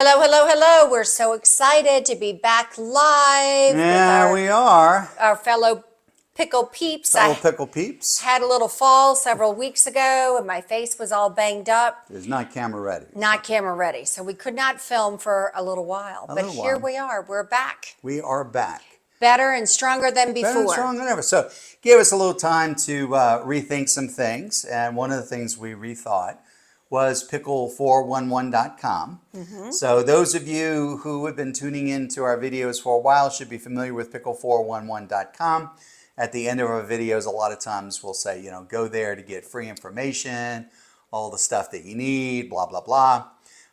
Hello, hello, hello. We're so excited to be back live Yeah, we are. our fellow pickle peeps. Fellow pickle peeps. Had a little fall several weeks ago and my face was all banged up. It's not camera ready. Not camera ready. So we could not film for a little while. But here we are. We're back. We are back. Better and stronger than before. Better and stronger than ever. So give us a little time to rethink some things. And one of the things we rethought was pickle411.com. So those of you who have been tuning into our videos for a while should be familiar with pickle411.com. At the end of our videos, a lot of times we'll say, go there to get free information, all the stuff that you need, blah, blah, blah.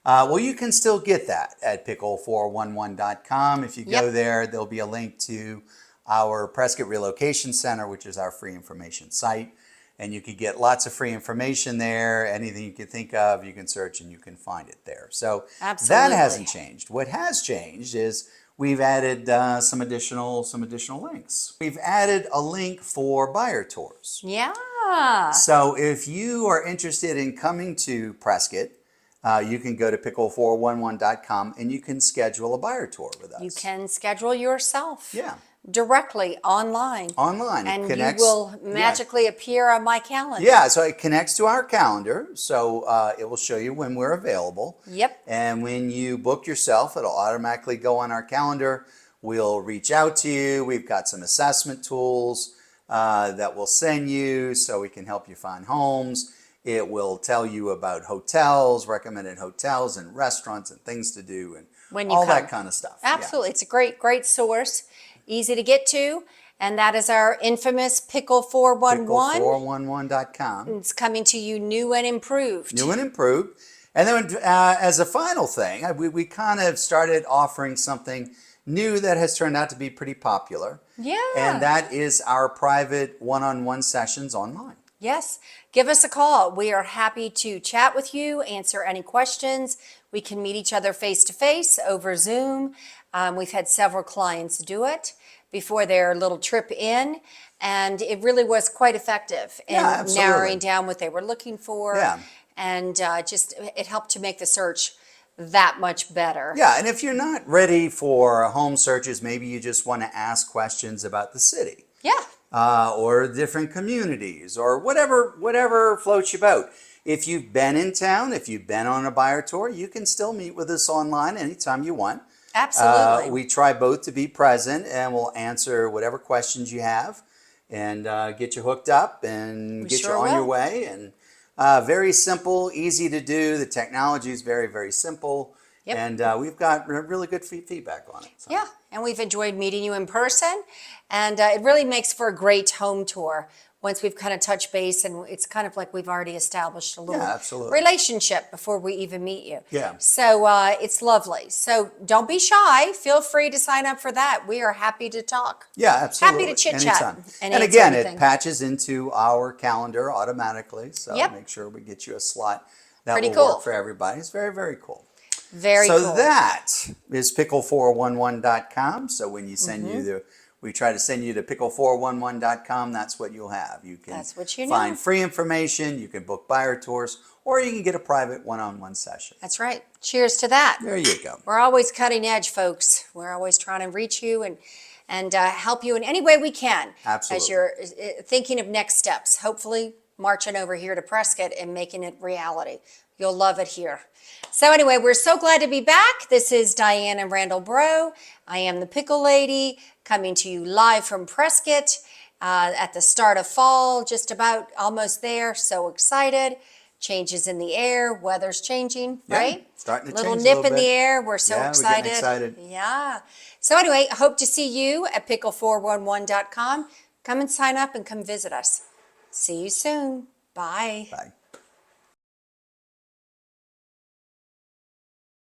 Well, you can still get that at pickle411.com. If you go there, there'll be a link to our Prescott Relocation Center, which is our free information site. And you could get lots of free information there. Anything you can think of, you can search and you can find it there. So that hasn't changed. What has changed is we've added some additional links. We've added a link for buyer tours. Yeah. So if you are interested in coming to Prescott, you can go to pickle411.com and you can schedule a buyer tour with us. You can schedule yourself. Yeah. Directly online. Online. And you will magically appear on my calendar. Yeah, so it connects to our calendar. So it will show you when we're available. Yep. And when you book yourself, it'll automatically go on our calendar. We'll reach out to you. We've got some assessment tools that we'll send you so we can help you find homes. It will tell you about hotels, recommended hotels and restaurants and things to do and all that kind of stuff. Absolutely. Yeah. It's a great, great source. Easy to get to, and that is our infamous Pickle411. Pickle411.com. It's coming to you new and improved. New and improved. And then as a final thing, we kind of started offering something new that has turned out to be pretty popular. Yeah. And that is our private one-on-one sessions online. Yes. Give us a call. We are happy to chat with you, answer any questions. We can meet each other face-to-face over Zoom. We've had several clients do it before their little trip in, and it really was quite effective in narrowing down what they were looking for. Yeah. And it helped to make the search that much better. Yeah, and if you're not ready for home searches, maybe you just want to ask questions about the city. Yeah. Or different communities, or whatever floats your boat. If you've been in town, if you've been on a buyer tour, you can still meet with us online anytime you want. Absolutely. We try both to be present, and we'll answer whatever questions you have and get you hooked up and get you on your way. And very simple, easy to do. The technology is very, very simple. Yep. And we've got really good feedback on it. So. Yeah, and we've enjoyed meeting you in person. And it really makes for a great home tour once we've kind of touched base, and it's kind of like we've already established a little relationship before we even meet you. Yeah. So it's lovely. So don't be shy. Feel free to sign up for that. We are happy to talk. Yeah, absolutely. Happy to chit-chat. And again, it patches into our calendar automatically. So make sure we get you a slot that will work for everybody. It's very, very cool. Very cool. So that is pickle411.com. So when you send we try to send you to pickle411.com. That's what you'll have. You can find free information. You can book buyer tours, or you can get a private one-on-one session. That's right. Cheers to that. There you go. We're always cutting edge, folks. We're always trying to reach you and help you in any way we can. Absolutely. As you're thinking of next steps. Hopefully marching over here to Prescott and making it reality. You'll love it here. So anyway, we're so glad to be back. This is Diane and Randall Breaux. I am the Pickle Lady, coming to you live from Prescott at the start of fall, just about almost there. So excited. Changes in the air, weather's changing, right? Starting to change a little nip in the air. We're so excited. We're getting excited. Yeah. So anyway, I hope to see you at pickle411.com. Come and sign up and come visit us. See you soon. Bye. Bye.